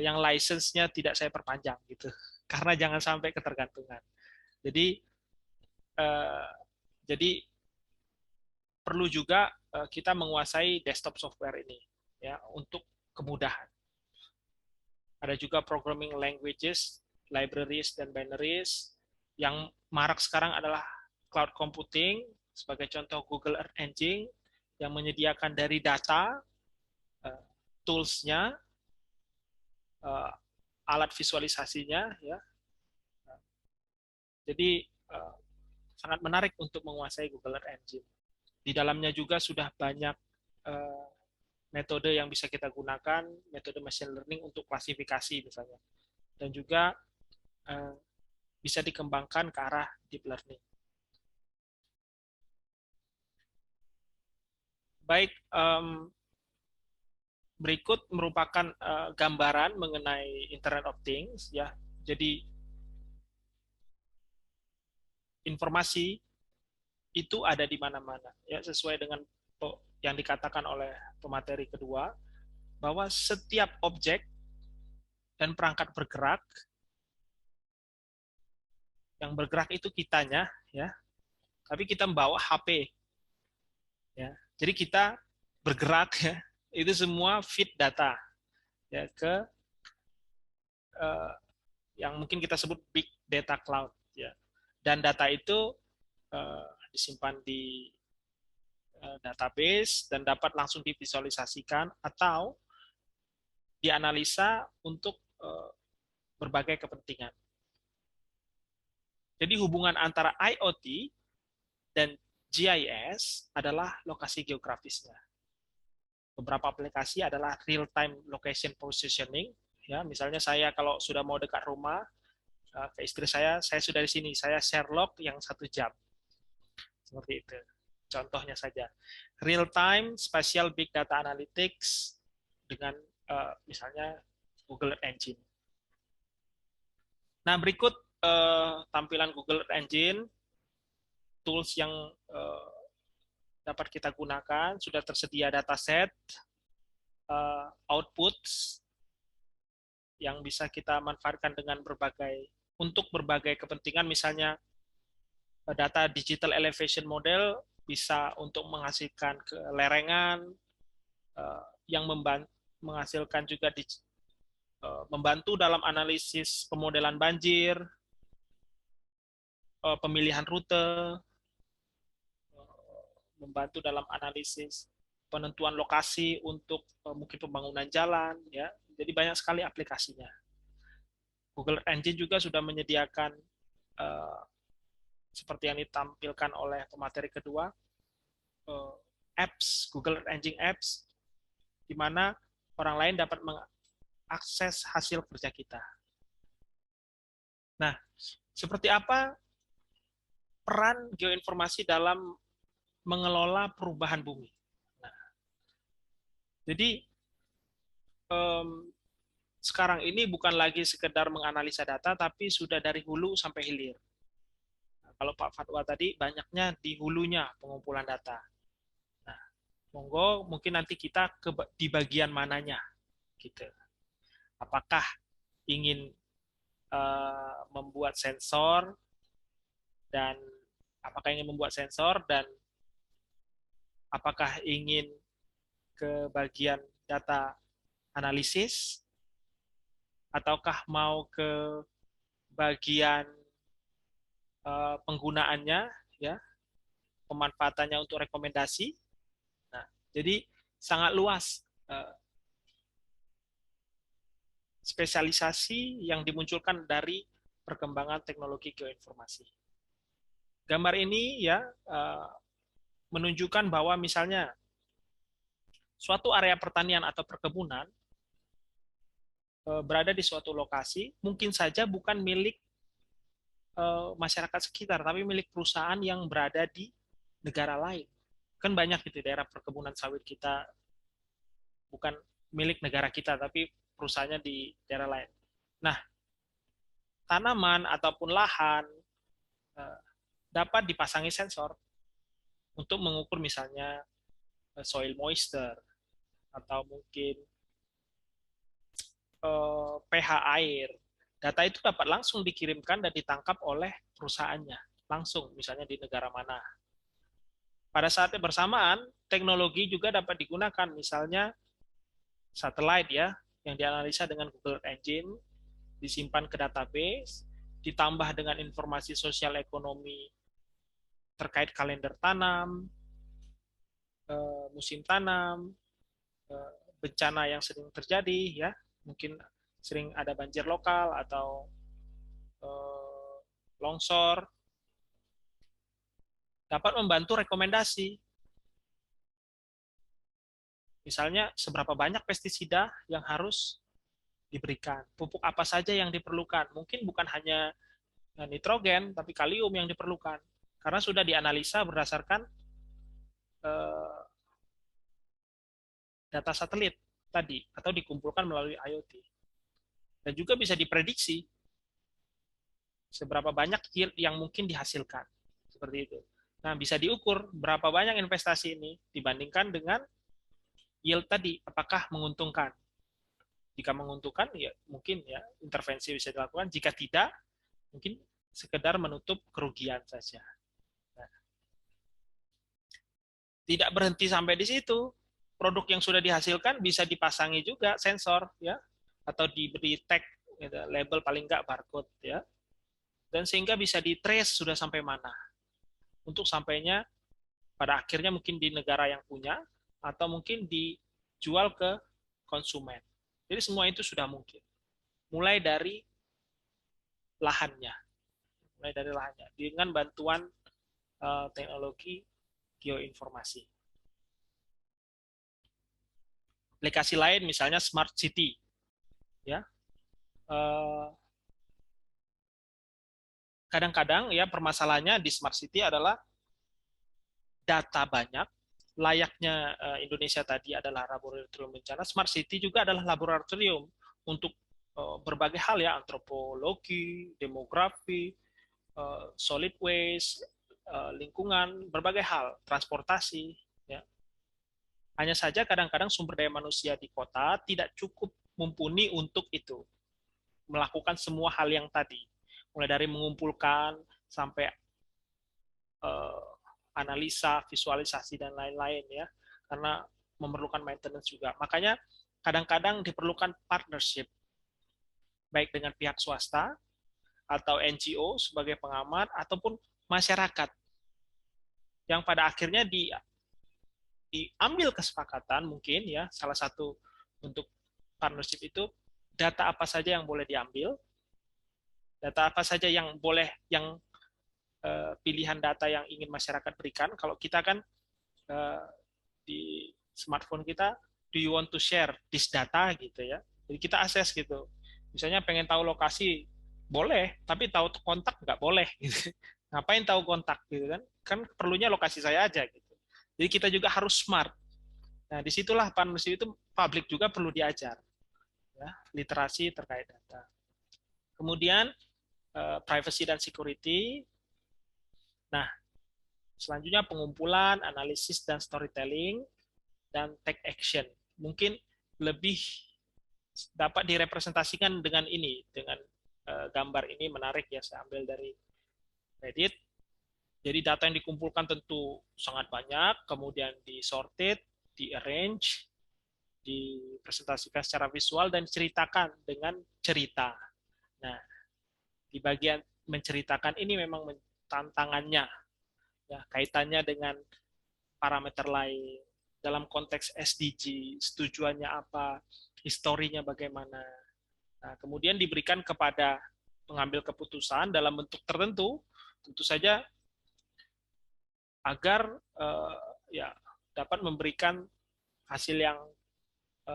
yang license-nya tidak saya perpanjang gitu, karena jangan sampai ketergantungan. Jadi uh, jadi perlu juga kita menguasai desktop software ini ya untuk kemudahan. Ada juga programming languages, libraries dan binaries. Yang marak sekarang adalah cloud computing, sebagai contoh Google Earth Engine yang menyediakan dari data, tools-nya, alat visualisasinya ya. Jadi sangat menarik untuk menguasai Google Earth Engine. Di dalamnya juga sudah banyak metode yang bisa kita gunakan, metode machine learning untuk klasifikasi misalnya. Dan juga bisa dikembangkan ke arah deep learning. Baik, berikut merupakan gambaran mengenai Internet of Things ya. Jadi informasi itu ada di mana-mana ya, sesuai dengan yang dikatakan oleh pemateri kedua, bahwa setiap objek dan perangkat bergerak, yang bergerak itu kitanya ya, tapi kita membawa HP ya. Jadi kita bergerak ya, itu semua feed data ya ke yang mungkin kita sebut big data cloud ya. Dan data itu disimpan di database dan dapat langsung divisualisasikan atau dianalisa untuk berbagai kepentingan. Jadi hubungan antara IoT dan GIS adalah lokasi geografisnya. Beberapa aplikasi adalah real-time location positioning. Ya, misalnya saya kalau sudah mau dekat rumah, ke istri saya sudah di sini, saya share log yang 1 jam. Seperti itu. Contohnya saja. Real-time spatial big data analytics dengan misalnya Google Earth Engine. Nah, berikut tampilan Google Earth Engine, tools yang dapat kita gunakan, sudah tersedia dataset, outputs yang bisa kita manfaatkan dengan untuk berbagai kepentingan, misalnya data digital elevation model bisa untuk menghasilkan kelerengan, yang menghasilkan juga membantu dalam analisis pemodelan banjir, pemilihan rute, membantu dalam analisis penentuan lokasi untuk mungkin pembangunan jalan ya. Jadi banyak sekali aplikasinya. Google Engine juga sudah menyediakan seperti yang ditampilkan oleh pemateri kedua, apps, Google Engine apps, di mana orang lain dapat mengakses hasil kerja kita. Nah, seperti apa peran geoinformasi dalam mengelola perubahan bumi? Nah, jadi sekarang ini bukan lagi sekedar menganalisa data, tapi sudah dari hulu sampai hilir. Nah, kalau Pak Fatwa tadi, banyaknya di hulunya pengumpulan data. Nah, monggo mungkin nanti kita di bagian mananya, gitu. Apakah ingin membuat sensor dan apakah ingin ke bagian data analisis, ataukah mau ke bagian penggunaannya ya, pemanfaatannya untuk rekomendasi. Nah, jadi sangat luas spesialisasi yang dimunculkan dari perkembangan teknologi geoinformasi. Gambar ini ya menunjukkan bahwa misalnya suatu area pertanian atau perkebunan berada di suatu lokasi, mungkin saja bukan milik masyarakat sekitar, tapi milik perusahaan yang berada di negara lain. Kan banyak gitu daerah perkebunan sawit kita bukan milik negara kita, tapi perusahaannya di daerah lain. Nah, tanaman ataupun lahan dapat dipasangi sensor untuk mengukur misalnya soil moisture atau mungkin pH air. Data itu dapat langsung dikirimkan dan ditangkap oleh perusahaannya langsung, misalnya di negara mana. Pada saat yang bersamaan, teknologi juga dapat digunakan, misalnya satelit ya, yang dianalisa dengan Google Engine, disimpan ke database, ditambah dengan informasi sosial ekonomi terkait kalender tanam, musim tanam, bencana yang sering terjadi ya, mungkin sering ada banjir lokal atau longsor, dapat membantu rekomendasi. Misalnya seberapa banyak pestisida yang harus diberikan, pupuk apa saja yang diperlukan. Mungkin bukan hanya nitrogen, tapi kalium yang diperlukan. Karena sudah dianalisa berdasarkan data satelit tadi, atau dikumpulkan melalui IoT. Dan juga bisa diprediksi seberapa banyak yield yang mungkin dihasilkan. Seperti itu. Nah, bisa diukur berapa banyak investasi ini dibandingkan dengan yield tadi, apakah menguntungkan. Jika menguntungkan, ya mungkin ya intervensi bisa dilakukan. Jika tidak, mungkin sekedar menutup kerugian saja. Nah, tidak berhenti sampai di situ. Produk yang sudah dihasilkan bisa dipasangi juga sensor, ya, atau diberi tag, gitu, label paling nggak barcode, ya, dan sehingga bisa di trace sudah sampai mana. Untuk sampainya pada akhirnya mungkin di negara yang punya atau mungkin dijual ke konsumen. Jadi semua itu sudah mungkin. Mulai dari lahannya, dengan bantuan teknologi geoinformasi. Aplikasi lain misalnya smart city, ya. Kadang-kadang ya permasalahannya di smart city adalah data banyak. Layaknya Indonesia tadi adalah laboratorium bencana, smart city juga adalah laboratorium untuk berbagai hal ya, antropologi, demografi, solid waste, lingkungan, berbagai hal, transportasi. Ya. Hanya saja kadang-kadang sumber daya manusia di kota tidak cukup mumpuni untuk itu, melakukan semua hal yang tadi, mulai dari mengumpulkan sampai analisa, visualisasi dan lain-lain ya, karena memerlukan maintenance juga. Makanya kadang-kadang diperlukan partnership baik dengan pihak swasta atau NGO sebagai pengamat ataupun masyarakat yang pada akhirnya diambil kesepakatan mungkin ya, salah satu untuk partnership itu data apa saja yang boleh diambil, data apa saja yang boleh, yang pilihan data yang ingin masyarakat berikan. Kalau kita kan di smartphone kita, do you want to share this data gitu ya. Jadi kita akses gitu. Misalnya pengen tahu lokasi, boleh, tapi tahu kontak nggak boleh. Gitu. Ngapain tahu kontak gitu kan? Kan perlunya lokasi saya aja gitu. Jadi kita juga harus smart. Nah, disitulah partnership itu publik juga perlu diajar. Ya, literasi terkait data. Kemudian privacy dan security. Nah, selanjutnya pengumpulan, analisis, dan storytelling, dan take action. Mungkin lebih dapat direpresentasikan dengan ini, dengan gambar ini menarik ya, saya ambil dari Reddit. Jadi data yang dikumpulkan tentu sangat banyak, kemudian disorted, di-arrange, dipresentasikan secara visual, dan diceritakan dengan cerita. Nah, di bagian menceritakan ini memang tantangannya, ya, kaitannya dengan parameter lain, dalam konteks SDG, tujuannya apa, historinya bagaimana. Nah, kemudian diberikan kepada pengambil keputusan dalam bentuk tertentu, tentu saja agar ya dapat memberikan hasil yang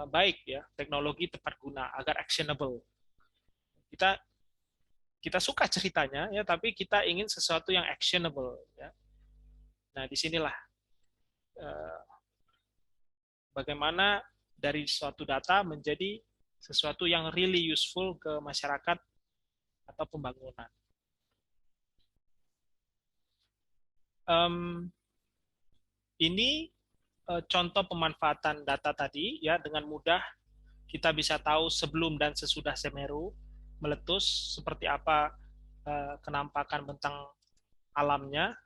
baik ya, teknologi tepat guna, agar actionable. Kita kita suka ceritanya ya, tapi kita ingin sesuatu yang actionable ya. Nah, disinilah bagaimana dari suatu data menjadi sesuatu yang really useful ke masyarakat atau pembangunan. Ini contoh pemanfaatan data tadi ya, dengan mudah kita bisa tahu sebelum dan sesudah Semeru meletus seperti apa kenampakan bentang alamnya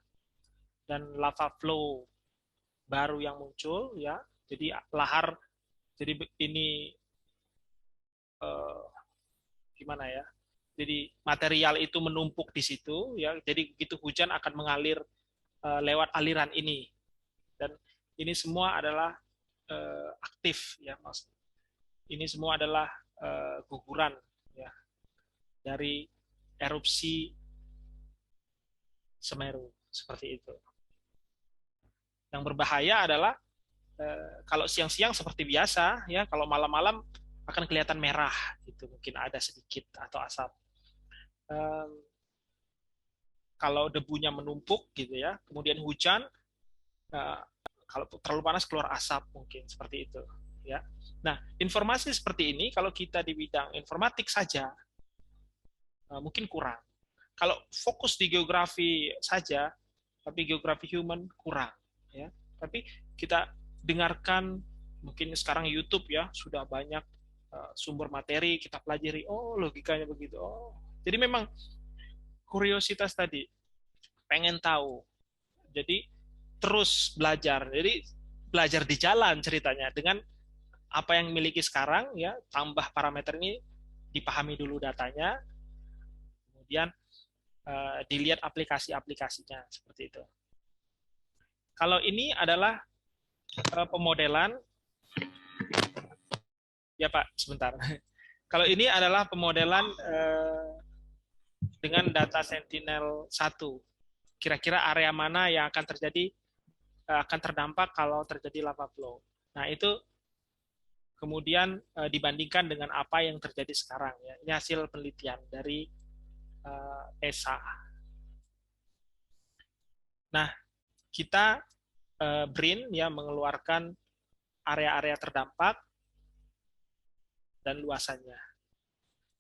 dan lava flow baru yang muncul ya. Jadi lahar, jadi ini gimana ya? Jadi material itu menumpuk di situ ya. Jadi begitu hujan akan mengalir lewat aliran ini, dan ini semua adalah aktif ya, Mas. Ini semua adalah guguran ya dari erupsi Semeru seperti itu. Yang berbahaya adalah kalau siang-siang seperti biasa ya, kalau malam-malam akan kelihatan merah gitu, mungkin ada sedikit atau asap. Kalau debunya menumpuk gitu ya, kemudian hujan, kalau terlalu panas keluar asap mungkin seperti itu ya. Nah, informasi seperti ini kalau kita di bidang informatik saja mungkin kurang. Kalau fokus di geografi saja, tapi geografi human kurang ya. Tapi kita dengarkan, mungkin sekarang YouTube ya sudah banyak sumber materi, kita pelajari, oh logikanya begitu. Oh, jadi memang kuriositas tadi, pengen tahu. Jadi terus belajar. Jadi belajar di jalan ceritanya, dengan apa yang miliki sekarang ya, tambah parameter ini, dipahami dulu datanya, kemudian dilihat aplikasi-aplikasinya seperti itu. Kalau ini adalah pemodelan, ya Pak, sebentar. Kalau ini adalah pemodelan dengan data Sentinel-1. Kira-kira area mana yang akan terjadi, akan terdampak kalau terjadi lava flow. Nah, itu kemudian dibandingkan dengan apa yang terjadi sekarang ya. Ini hasil penelitian dari ESA. Nah, kita BRIN ya mengeluarkan area-area terdampak dan luasannya.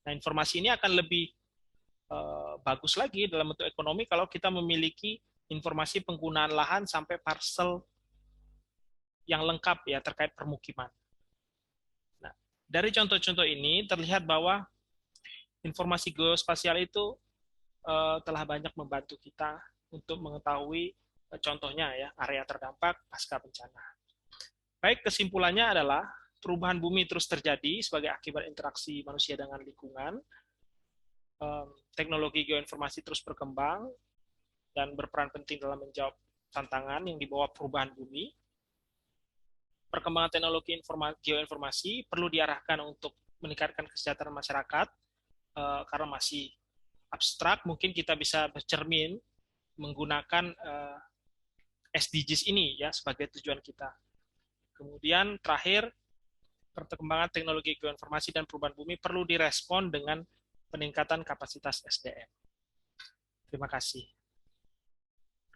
Nah, informasi ini akan lebih bagus lagi dalam bentuk ekonomi kalau kita memiliki informasi penggunaan lahan sampai parcel yang lengkap ya terkait permukiman. Nah, dari contoh-contoh ini terlihat bahwa informasi geospasial itu telah banyak membantu kita untuk mengetahui contohnya ya area terdampak pasca bencana. Baik, kesimpulannya adalah perubahan bumi terus terjadi sebagai akibat interaksi manusia dengan lingkungan. Teknologi geoinformasi terus berkembang dan berperan penting dalam menjawab tantangan yang dibawa perubahan bumi. Perkembangan teknologi geoinformasi perlu diarahkan untuk meningkatkan kesejahteraan masyarakat, karena masih abstrak. Mungkin kita bisa bercermin menggunakan SDGs ini ya sebagai tujuan kita. Kemudian terakhir, perkembangan teknologi geoinformasi dan perubahan bumi perlu direspon dengan peningkatan kapasitas SDM. Terima kasih.